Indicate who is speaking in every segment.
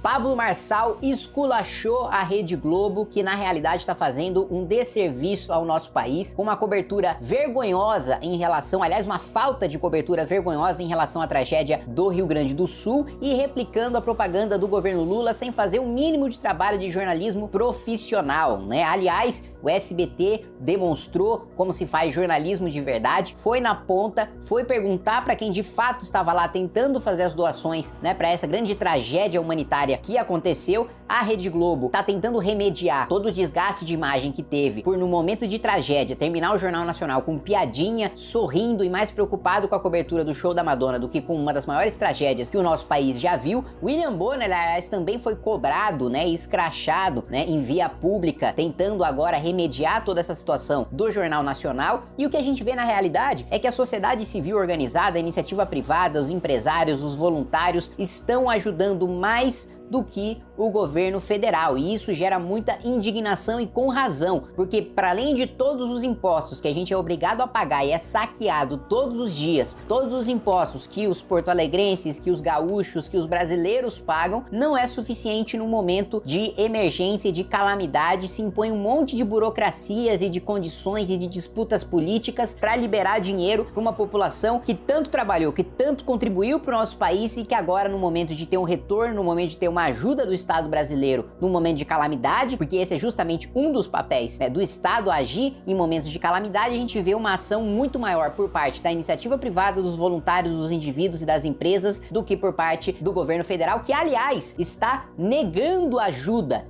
Speaker 1: Pablo Marçal esculachou a Rede Globo, que na realidade está fazendo um desserviço ao nosso país, com uma cobertura vergonhosa em relação, aliás, uma falta de cobertura vergonhosa em relação à tragédia do Rio Grande do Sul e replicando a propaganda do governo Lula sem fazer um mínimo de trabalho de jornalismo profissional, né? Aliás, o SBT demonstrou como se faz jornalismo de verdade, foi na ponta, foi perguntar para quem de fato estava lá tentando fazer as doações, né, para essa grande tragédia humanitária que aconteceu. A Rede Globo tá tentando remediar todo o desgaste de imagem que teve por, no momento de tragédia, terminar o Jornal Nacional com piadinha, sorrindo e mais preocupado com a cobertura do show da Madonna do que com uma das maiores tragédias que o nosso país já viu. William Bonner, aliás, também foi cobrado, né, escrachado, né, em via pública, tentando agora remediar toda essa situação do Jornal Nacional. E o que a gente vê na realidade é que a sociedade civil organizada, a iniciativa privada, os empresários, os voluntários estão ajudando mais do que o governo federal, e isso gera muita indignação e com razão, porque para além de todos os impostos que a gente é obrigado a pagar e é saqueado todos os dias, todos os impostos que os porto-alegrenses, que os gaúchos, que os brasileiros pagam, não é suficiente no momento de emergência e de calamidade. Se impõe um monte de burocracias e de condições e de disputas políticas para liberar dinheiro para uma população que tanto trabalhou, que tanto contribuiu para o nosso país e que agora, no momento de ter um retorno, no momento de ter uma ajuda do Estado brasileiro no momento de calamidade, porque esse é justamente um dos papéis, né, do Estado agir em momentos de calamidade, a gente vê uma ação muito maior por parte da iniciativa privada, dos voluntários, dos indivíduos e das empresas, do que por parte do governo federal, que aliás está negando ajuda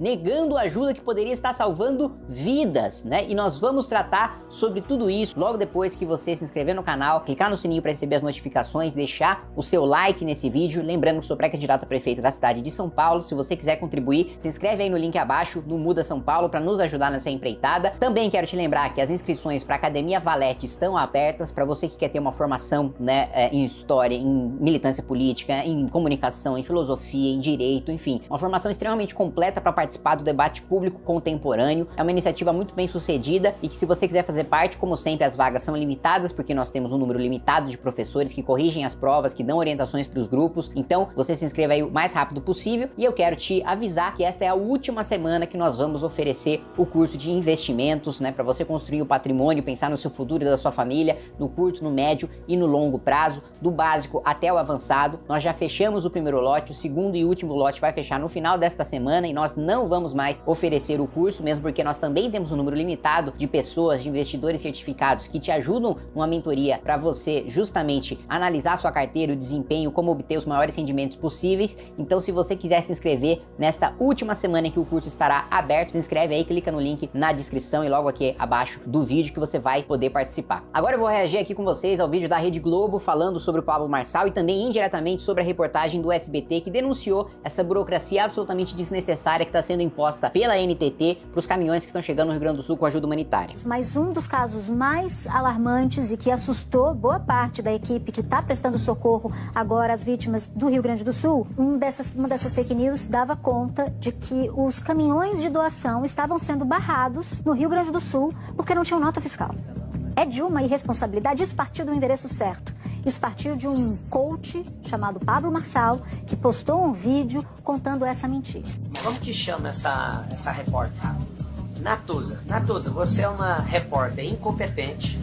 Speaker 1: que poderia estar salvando vidas, né? E nós vamos tratar sobre tudo isso logo depois que você se inscrever no canal, clicar no sininho para receber as notificações, deixar o seu like nesse vídeo, lembrando que sou pré-candidato a prefeito da cidade de São Paulo. Se você quiser contribuir, se inscreve aí no link abaixo do Muda São Paulo para nos ajudar nessa empreitada. Também quero te lembrar que as inscrições para a Academia Valete estão abertas para você que quer ter uma formação, né, em história, em militância política, em comunicação, em filosofia, em direito, enfim, uma formação extremamente completa para participar do debate público contemporâneo. É uma iniciativa muito bem sucedida e que, se você quiser fazer parte, como sempre, as vagas são limitadas, porque nós temos um número limitado de professores que corrigem as provas, que dão orientações para os grupos. Então, você se inscreva aí o mais rápido possível. E eu quero te avisar que esta é a última semana que nós vamos oferecer o curso de investimentos, né, para você construir o patrimônio, pensar no seu futuro e da sua família, no curto, no médio e no longo prazo, do básico até o avançado. Nós já fechamos o primeiro lote, o segundo e último lote vai fechar no final desta semana e nós não vamos mais oferecer o curso, mesmo porque nós também temos um número limitado de pessoas, de investidores certificados que te ajudam numa mentoria para você justamente analisar a sua carteira, o desempenho, como obter os maiores rendimentos possíveis. Então, se você quiser se inscrever nesta última semana em que o curso estará aberto, se inscreve aí, clica no link na descrição e logo aqui abaixo do vídeo que você vai poder participar. Agora eu vou reagir aqui com vocês ao vídeo da Rede Globo falando sobre o Pablo Marçal e também indiretamente sobre a reportagem do SBT que denunciou essa burocracia absolutamente desnecessária que está sendo imposta pela NTT para os caminhões que estão chegando no Rio Grande do Sul com ajuda humanitária.
Speaker 2: Mas um dos casos mais alarmantes e que assustou boa parte da equipe que está prestando socorro agora às vítimas do Rio Grande do Sul, uma dessas fake news dava conta de que os caminhões de doação estavam sendo barrados no Rio Grande do Sul porque não tinham nota fiscal. É de uma irresponsabilidade. Isso partiu do endereço certo. Isso partiu de um coach chamado Pablo Marçal, que postou um vídeo contando essa mentira.
Speaker 3: Como que chama essa repórter? Natuza. Natuza, você é uma repórter incompetente.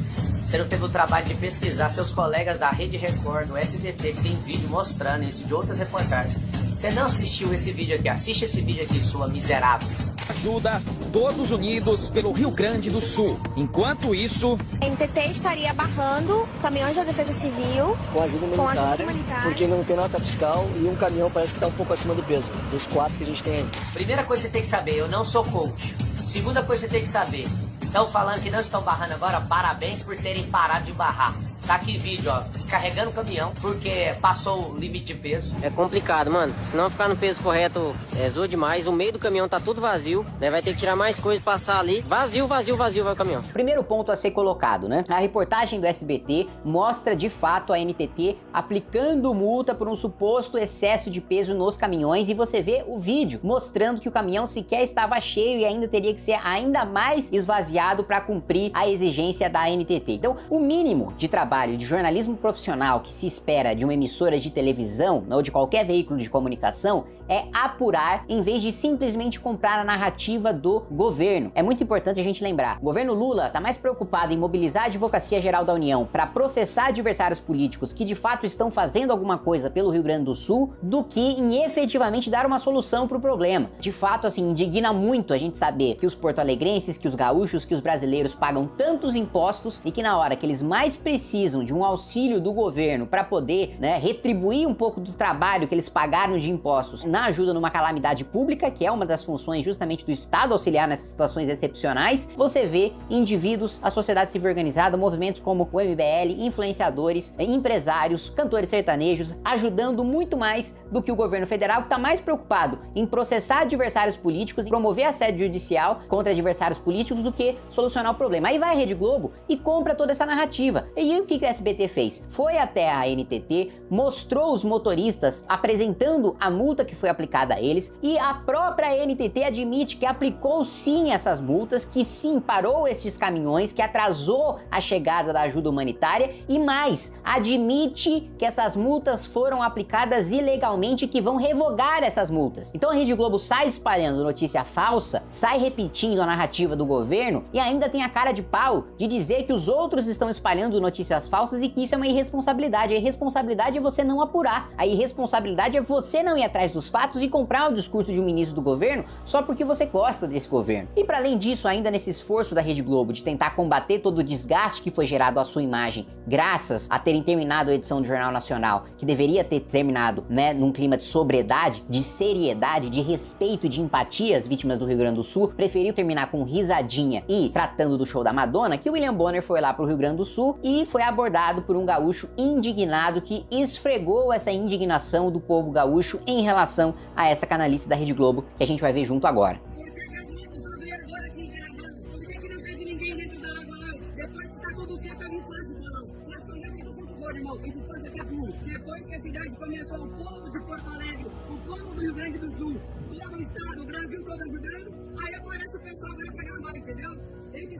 Speaker 3: Você não teve o trabalho de pesquisar seus colegas da Rede Record, do SBT, que tem vídeo mostrando isso, de outras reportagens. Você não assistiu esse vídeo aqui, assiste esse vídeo aqui, sua miserável.
Speaker 4: Ajuda todos unidos pelo Rio Grande do Sul. Enquanto isso,
Speaker 5: a NTT estaria barrando caminhões da Defesa Civil
Speaker 6: com ajuda humanitária, porque não tem nota fiscal e um caminhão parece que está um pouco acima do peso, dos 4 que a gente tem aí.
Speaker 3: Primeira coisa que você tem que saber, eu não sou coach. Segunda coisa que você tem que saber, estão falando que não estão barrando agora, parabéns por terem parado de barrar. Tá aqui vídeo, ó, descarregando o caminhão porque passou o limite de peso.
Speaker 7: É complicado, mano. Se não ficar no peso correto, zoa demais. O meio do caminhão tá tudo vazio, né? Vai ter que tirar mais coisa, passar ali. Vazio vai o caminhão.
Speaker 1: Primeiro ponto a ser colocado, né? A reportagem do SBT mostra de fato a NTT aplicando multa por um suposto excesso de peso nos caminhões e você vê o vídeo mostrando que o caminhão sequer estava cheio e ainda teria que ser ainda mais esvaziado para cumprir a exigência da NTT. Então, o mínimo de trabalho de jornalismo profissional que se espera de uma emissora de televisão ou de qualquer veículo de comunicação é apurar em vez de simplesmente comprar a narrativa do governo. É muito importante a gente lembrar, o governo Lula está mais preocupado em mobilizar a Advocacia Geral da União para processar adversários políticos que de fato estão fazendo alguma coisa pelo Rio Grande do Sul do que em efetivamente dar uma solução para o problema. De fato, assim, indigna muito a gente saber que os porto-alegrenses, que os gaúchos, que os brasileiros pagam tantos impostos e que na hora que eles mais precisam de um auxílio do governo para poder, né, retribuir um pouco do trabalho que eles pagaram de impostos na ajuda numa calamidade pública, que é uma das funções justamente do Estado auxiliar nessas situações excepcionais, você vê indivíduos, a sociedade civil organizada, movimentos como o MBL, influenciadores, empresários, cantores sertanejos, ajudando muito mais do que o governo federal, que está mais preocupado em processar adversários políticos e promover assédio judicial contra adversários políticos do que solucionar o problema. Aí vai a Rede Globo e compra toda essa narrativa. E aí o que o SBT fez? Foi até a NTT, mostrou os motoristas apresentando a multa que foi aplicada a eles e a própria NTT admite que aplicou sim essas multas, que sim parou esses caminhões, que atrasou a chegada da ajuda humanitária e mais, admite que essas multas foram aplicadas ilegalmente e que vão revogar essas multas. Então a Rede Globo sai espalhando notícia falsa, sai repetindo a narrativa do governo e ainda tem a cara de pau de dizer que os outros estão espalhando notícias falsas e que isso é uma irresponsabilidade. A irresponsabilidade é você não apurar. A irresponsabilidade é você não ir atrás dos fatos e comprar o discurso de um ministro do governo só porque você gosta desse governo. E para além disso, ainda nesse esforço da Rede Globo de tentar combater todo o desgaste que foi gerado à sua imagem, graças a terem terminado a edição do Jornal Nacional, que deveria ter terminado, né, num clima de sobriedade, de seriedade, de respeito e de empatia às vítimas do Rio Grande do Sul, preferiu terminar com risadinha e tratando do show da Madonna, que o William Bonner foi lá pro Rio Grande do Sul e foi abordado por um gaúcho indignado que esfregou essa indignação do povo gaúcho em relação a essa canalice da Rede Globo, que a gente vai ver junto agora.
Speaker 8: Depois que a cidade começou, o povo de Porto Alegre, o povo do Rio Grande do Sul, todo o estado, o Brasil todo ajudando, aí aparece o pessoal agora pra gravar, entendeu? Esse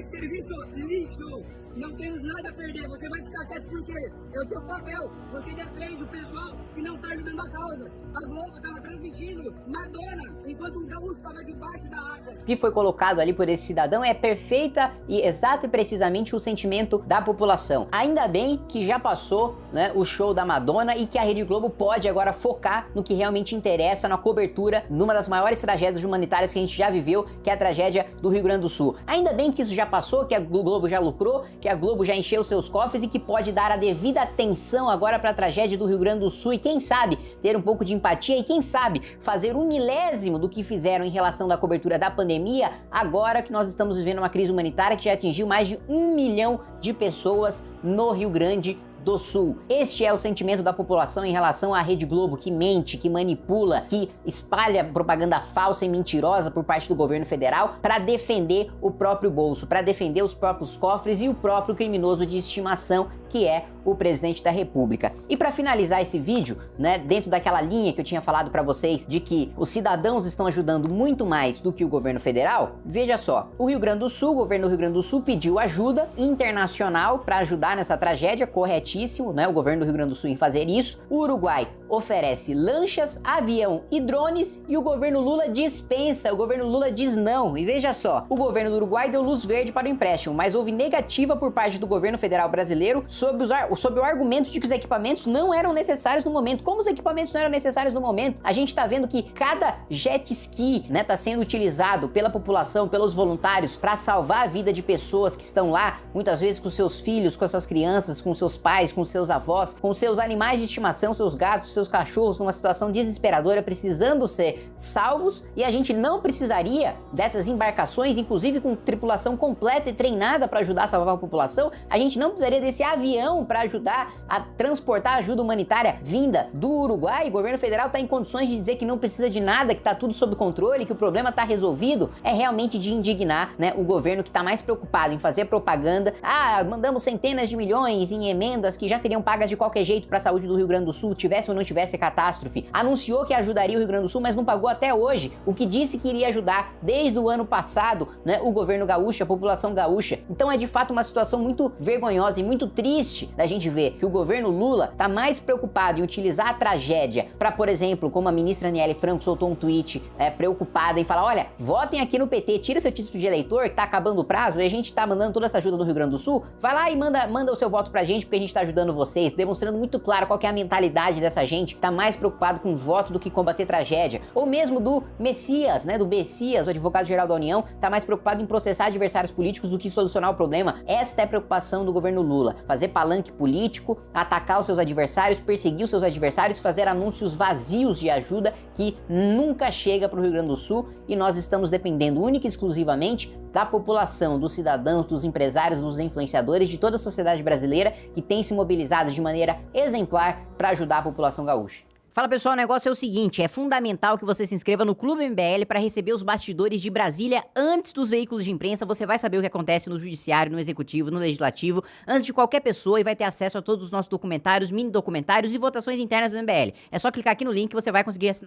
Speaker 8: serviço lixo, não temos nada a perder, você vai ficar quieto porque é o teu papel, você defende o pessoal que não tá ajudando a causa. A Globo tava transmitindo Madonna, enquanto um gaúcho tava debaixo da água.
Speaker 1: O que foi colocado ali por esse cidadão é perfeita e exato e precisamente o sentimento da população. Ainda bem que já passou, né, o show da Madonna e que a Rede Globo pode agora focar no que realmente interessa, na cobertura numa das maiores tragédias humanitárias que a gente já viveu, que é a tragédia do Rio Grande do Sul. Ainda bem que isso já passou, que a Globo já lucrou, que a Globo já encheu seus cofres e que pode dar a devida atenção agora para a tragédia do Rio Grande do Sul e quem sabe ter um pouco de empatia e quem sabe fazer 1/1000 do que fizeram em relação da cobertura da pandemia, agora que nós estamos vivendo uma crise humanitária que já atingiu mais de 1 milhão de pessoas no Rio Grande do Sul. Este é o sentimento da população em relação à Rede Globo, que mente, que manipula, que espalha propaganda falsa e mentirosa por parte do governo federal para defender o próprio bolso, para defender os próprios cofres e o próprio criminoso de estimação que é o presidente da República. E para finalizar esse vídeo, né, dentro daquela linha que eu tinha falado para vocês de que os cidadãos estão ajudando muito mais do que o governo federal, veja só, o Rio Grande do Sul, o governo do Rio Grande do Sul pediu ajuda internacional para ajudar nessa tragédia, corretíssimo, né, o governo do Rio Grande do Sul em fazer isso. O Uruguai oferece lanchas, avião e drones e o governo Lula dispensa, o governo Lula diz não. E veja só, o governo do Uruguai deu luz verde para o empréstimo, mas houve negativa por parte do governo federal brasileiro sob o argumento de que os equipamentos não eram necessários no momento. Como os equipamentos não eram necessários no momento? A gente tá vendo que cada jet ski, né, tá sendo utilizado pela população, pelos voluntários, para salvar a vida de pessoas que estão lá, muitas vezes com seus filhos, com as suas crianças, com seus pais, com seus avós, com seus animais de estimação, seus gatos, seus cachorros, numa situação desesperadora, precisando ser salvos, e a gente não precisaria dessas embarcações, inclusive com tripulação completa e treinada para ajudar a salvar a população. A gente não precisaria desse avião para ajudar a transportar ajuda humanitária vinda do Uruguai. O governo federal está em condições de dizer que não precisa de nada, que está tudo sob controle, que o problema está resolvido. É realmente de indignar, né, o governo que está mais preocupado em fazer propaganda. Ah, mandamos centenas de milhões em emendas que já seriam pagas de qualquer jeito para a saúde do Rio Grande do Sul, tivesse ou não tivesse tivesse catástrofe, anunciou que ajudaria o Rio Grande do Sul, mas não pagou até hoje o que disse que iria ajudar desde o ano passado, né, o governo gaúcho, a população gaúcha. Então é de fato uma situação muito vergonhosa e muito triste da gente ver que o governo Lula tá mais preocupado em utilizar a tragédia para, por exemplo, como a ministra Aniele Franco soltou um tweet preocupada em falar, olha, votem aqui no PT, tira seu título de eleitor que tá acabando o prazo e a gente tá mandando toda essa ajuda no Rio Grande do Sul, vai lá e manda o seu voto pra gente porque a gente tá ajudando vocês, demonstrando muito claro qual que é a mentalidade dessa gente que tá mais preocupado com o voto do que combater tragédia. Ou mesmo do Messias, né, do Bessias, o advogado-geral da União, tá mais preocupado em processar adversários políticos do que solucionar o problema. Esta é a preocupação do governo Lula, fazer palanque político, atacar os seus adversários, perseguir os seus adversários, fazer anúncios vazios de ajuda que nunca chega pro Rio Grande do Sul, e nós estamos dependendo única e exclusivamente da população, dos cidadãos, dos empresários, dos influenciadores, de toda a sociedade brasileira que tem se mobilizado de maneira exemplar para ajudar a população gaúcha. Fala pessoal, o negócio é o seguinte, é fundamental que você se inscreva no Clube MBL para receber os bastidores de Brasília antes dos veículos de imprensa. Você vai saber o que acontece no judiciário, no executivo, no legislativo, antes de qualquer pessoa, e vai ter acesso a todos os nossos documentários, mini documentários e votações internas do MBL. É só clicar aqui no link que você vai conseguir assinar.